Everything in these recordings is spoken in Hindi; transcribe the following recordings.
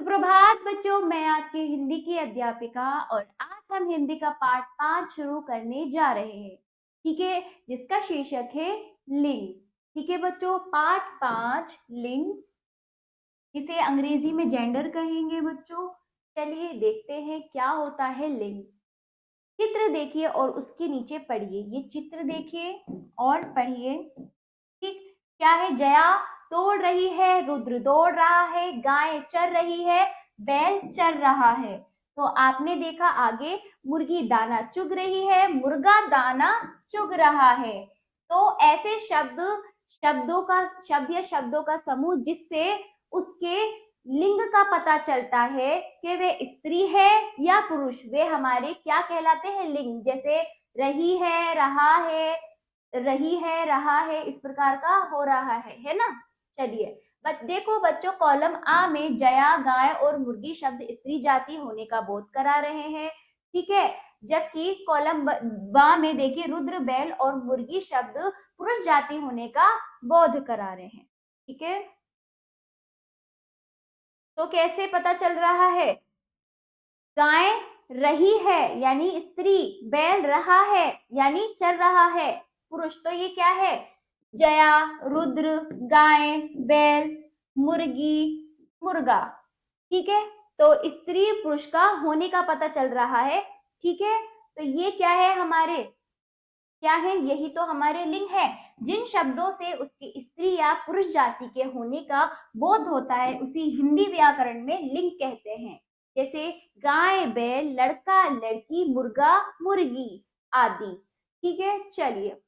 सुप्रभात बच्चों, मैं आपकी हिंदी की अध्यापिका और आज हम हिंदी का पाठ 5 शुरू करने जा रहे हैं। ठीक है, जिसका शीर्षक है लिंग। ठीक है बच्चों, पाठ 5 लिंग, इसे अंग्रेजी में जेंडर कहेंगे बच्चों। चलिए देखते हैं क्या होता है लिंग। चित्र देखिए और उसके नीचे पढ़िए। ये चित्र देखिए और पढ़िए। ठीक, क्या है? जया दौड़ रही है, रुद्र दौड़ रहा है, गाय चर रही है, बैल चर रहा है। तो आपने देखा आगे, मुर्गी दाना चुग रही है, मुर्गा दाना चुग रहा है। तो ऐसे शब्द या शब्दों का समूह जिससे उसके लिंग का पता चलता है कि वे स्त्री है या पुरुष, वे हमारे क्या कहलाते हैं? लिंग। जैसे रही है, रहा है, रही है, रहा है, इस प्रकार का हो रहा है ना। चलिए देखो बच्चों, कॉलम आ में जया, गाय और मुर्गी शब्द स्त्री जाति होने का बोध करा रहे हैं। ठीक है, जबकि कॉलम बा में देखिए रुद्र, बैल और मुर्गी शब्द पुरुष जाति होने का बोध करा रहे हैं। ठीक है, तो कैसे पता चल रहा है? गाय रही है यानी स्त्री, बैल रहा है यानी चल रहा है पुरुष। तो ये क्या है? जया, रुद्र, गाय, बैल, मुर्गी, मुर्गा। ठीक है, तो स्त्री पुरुष का होने का पता चल रहा है। ठीक है, तो ये क्या है? हमारे क्या है? यही तो हमारे लिंग है। जिन शब्दों से उसकी स्त्री या पुरुष जाति के होने का बोध होता है उसी हिंदी व्याकरण में लिंग कहते हैं। जैसे गाय, बैल, लड़का, लड़की, मुर्गा, मुर्गी आदि। ठीक है, चलिए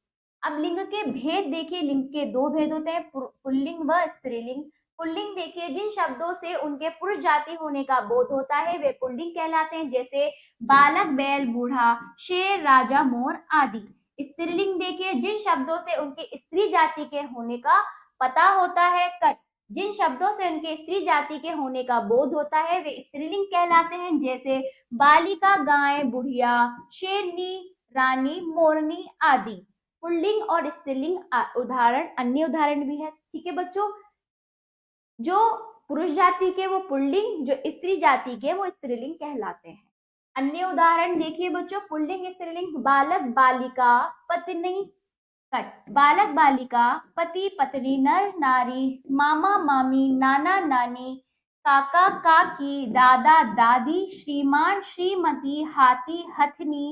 अब लिंग के भेद देखिए। लिंग के दो भेद होते हैं, पुल्लिंग व स्त्रीलिंग। पुल्लिंग देखिए, जिन शब्दों से उनके पुरुष जाति होने का बोध होता है वे पुल्लिंग कहलाते हैं। जैसे बालक, बैल, बूढ़ा, शेर, राजा, मोर आदि। स्त्रीलिंग देखिए, जिन शब्दों से उनकी स्त्री जाति के होने का पता होता है, कट, जिन शब्दों से उनके स्त्री जाति के होने का बोध होता है वे स्त्रीलिंग कहलाते हैं। जैसे बालिका, गाय, बुढ़िया, शेरनी, रानी, मोरनी आदि। पुल्लिंग और स्त्रीलिंग उदाहरण, अन्य उदाहरण भी है। ठीक है बच्चों, जो पुरुष जाति के वो पुल्लिंग, जो स्त्री जाति के वो स्त्रीलिंग कहलाते हैं। अन्य उदाहरण देखिए बच्चों, पुल्लिंग स्त्रीलिंग, बालक, बालिका, पत्नी, कट, बालक, बालिका, पति, पत्नी, नर, नारी, मामा, मामी, नाना, नानी, काका, काकी, दादा, दादी, श्रीमान, श्रीमती, हाथी, हथनी,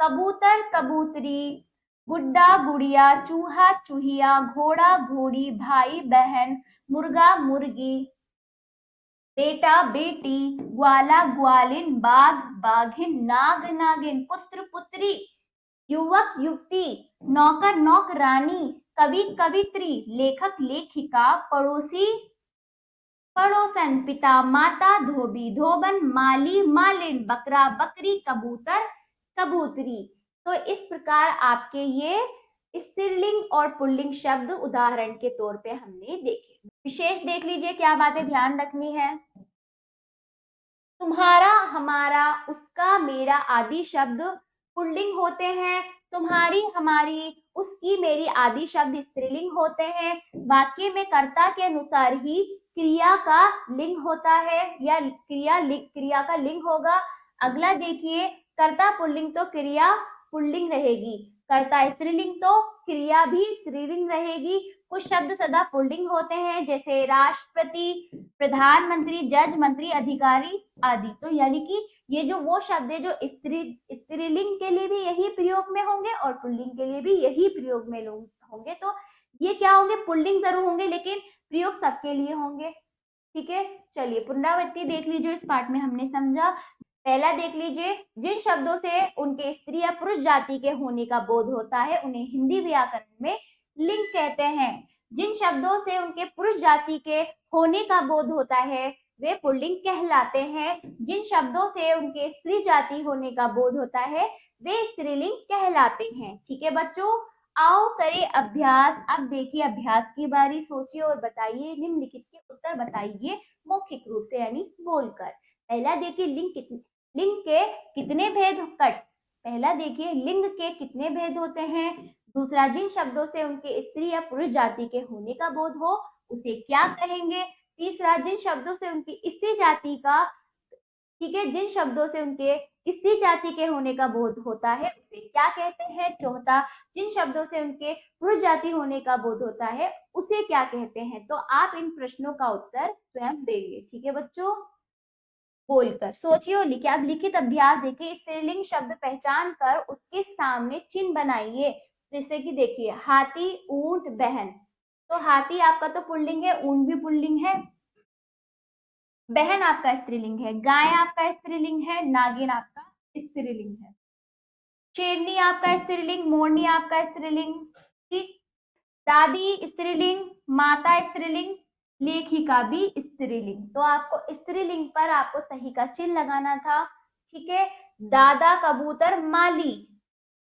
कबूतर, कबूतरी, गुड्डा, गुड़िया, चूहा, चूहिया, घोड़ा, घोड़ी, भाई, बहन, मुर्गा, मुर्गी, बेटा, बेटी, ग्वाला, ग्वालिन, बाघ, बाघिन, नाग, नागिन, पुत्र, पुत्री, युवक, युवती, नौकर, नौकरानी, कवि, कवित्री, लेखक, लेखिका, पड़ोसी, पड़ोसन, पिता, माता, धोबी, धोबन, माली, मालिन, बकरा, बकरी, कबूतर, कबूतरी। तो इस प्रकार आपके ये स्त्रीलिंग और पुल्लिंग शब्द उदाहरण के तौर पे हमने देखे। विशेष देख लीजिए, क्या बातें ध्यान रखनी है। तुम्हारा, हमारा, उसका, मेरा आदि शब्द पुल्लिंग होते हैं। तुम्हारी, हमारी, उसकी, मेरी आदि शब्द स्त्रीलिंग होते हैं। वाक्य में कर्ता के अनुसार ही क्रिया का लिंग होता है या क्रिया का लिंग होगा। अगला देखिए, कर्ता पुल्लिंग तो क्रिया पुल्लिंग रहेगी, कर्ता स्त्रीलिंग तो क्रिया भी स्त्रीलिंग रहेगी। कुछ शब्द सदा पुल्लिंग होते हैं, जैसे राष्ट्रपति, प्रधानमंत्री, जज, मंत्री, अधिकारी आदि। तो यानी कि ये जो वो शब्द है जो स्त्रीलिंग के लिए भी यही प्रयोग में होंगे और पुल्लिंग के लिए भी यही प्रयोग में होंगे। तो ये क्या होंगे? पुल्लिंग जरूर होंगे, लेकिन प्रयोग सबके लिए होंगे। ठीक है, चलिए पुनरावृत्ति देख लीजिए। इस पाठ में हमने समझा, पहला देख लीजिए, जिन शब्दों से उनके स्त्री या पुरुष जाति के होने का बोध होता है उन्हें हिंदी व्याकरण में लिंग कहते हैं। जिन शब्दों से उनके पुरुष जाति के होने का बोध होता है वे पुल्लिंग कहलाते हैं। जिन शब्दों से उनके स्त्री जाति होने का बोध होता है वे स्त्रीलिंग कहलाते हैं। ठीक है बच्चों, आओ करें अभ्यास। अब देखिए अभ्यास की बारी। सोचिए और बताइए, निम्नलिखित के उत्तर बताइए मौखिक रूप से यानी बोलकर। पहला देखिए, लिंग के कितने भेद, कट, पहला देखिए लिंग के कितने भेद होते हैं। दूसरा, जिन शब्दों से उनके स्त्री या पुरुष जाति के होने का बोध हो उसे क्या कहेंगे। तीसरा, जिन शब्दों से उनकी स्त्री जाति का, ठीक है, जिन शब्दों से उनके स्त्री जाति के होने का बोध होता है उसे क्या कहते हैं। चौथा, जिन शब्दों से उनके पुरुष जाति होने का बोध होता है उसे क्या कहते हैं। तो आप इन प्रश्नों का उत्तर स्वयं देंगे, ठीक है बच्चों, बोलकर सोचिए और लिखिए। अब लिखित अभ्यास देखिए, स्त्रीलिंग शब्द पहचान कर उसके सामने चिन्ह बनाइए। जैसे कि देखिए, हाथी, ऊंट, बहन। तो हाथी आपका तो पुल्लिंग है, ऊंट भी पुल्लिंग है, बहन आपका स्त्रीलिंग है, गाय आपका स्त्रीलिंग है, नागिन आपका स्त्रीलिंग है, शेरनी आपका स्त्रीलिंग, मोरनी आपका स्त्रीलिंग, ठीक, दादी स्त्रीलिंग, माता स्त्रीलिंग, लेखिका भी स्त्रीलिंग। तो आपको स्त्रीलिंग पर आपको सही का चिन्ह लगाना था, ठीक है। दादा कबूतर माली,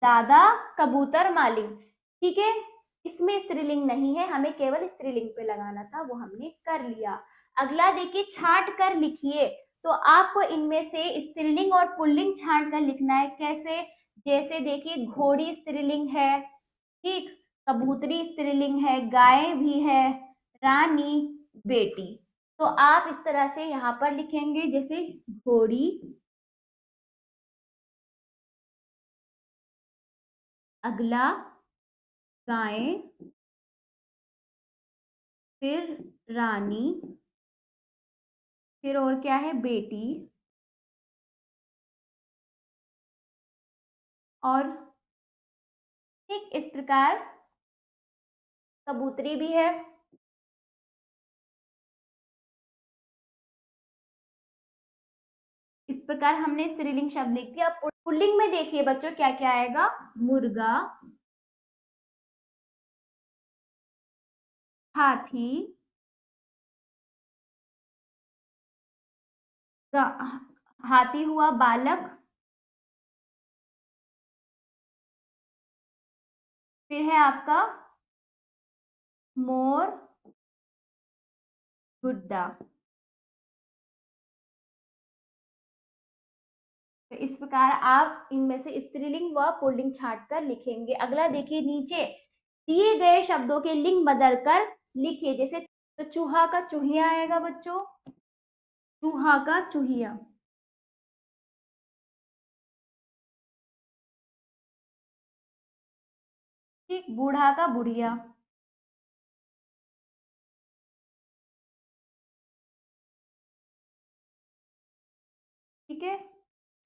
दादा कबूतर माली, ठीक है, इसमें स्त्रीलिंग नहीं है, हमें केवल स्त्रीलिंग पे लगाना था, वो हमने कर लिया। अगला देखिए, छांट कर लिखिए। तो आपको इनमें से स्त्रीलिंग और पुल्लिंग छांट कर लिखना है। कैसे? जैसे देखिए, घोड़ी स्त्रीलिंग है, ठीक, कबूतरी स्त्रीलिंग है, गाय भी है, रानी, बेटी। तो आप इस तरह से यहाँ पर लिखेंगे, जैसे घोड़ी, अगला गाय, फिर रानी, फिर और क्या है, बेटी, और ठीक इस प्रकार कबूतरी भी है। इस प्रकार हमने स्त्रीलिंग शब्द लिख दिया। अब पुल्लिंग में देखिए बच्चों क्या क्या आएगा, मुर्गा, हाथी, हाथी हुआ बालक, फिर है आपका मोर, गुड्डा। तो इस प्रकार आप इनमें से स्त्रीलिंग व पुल्लिंग छांट कर लिखेंगे। अगला देखिए, नीचे दिए गए शब्दों के लिंग बदलकर लिखिए। जैसे तो चूहा का चूहिया आएगा बच्चों, चूहा का चूहिया, ठीक, बूढ़ा का बुढ़िया, ठीक है,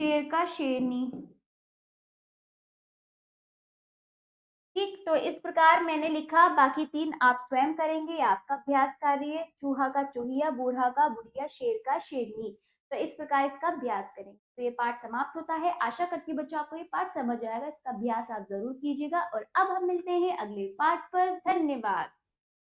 शेर का शेरनी, ठीक। तो इस प्रकार मैंने लिखा, बाकी तीन आप स्वयं करेंगे, आपका अभ्यास कार्य। चूहा का चूहिया, बूढ़ा का बुढ़िया, शेर का शेरनी। तो इस प्रकार इसका अभ्यास करेंगे। तो ये पाठ समाप्त होता है। आशा करती हूँ बच्चों आपको ये पाठ समझ आएगा। इसका अभ्यास आप जरूर कीजिएगा और अब हम मिलते हैं अगले पाठ पर। धन्यवाद।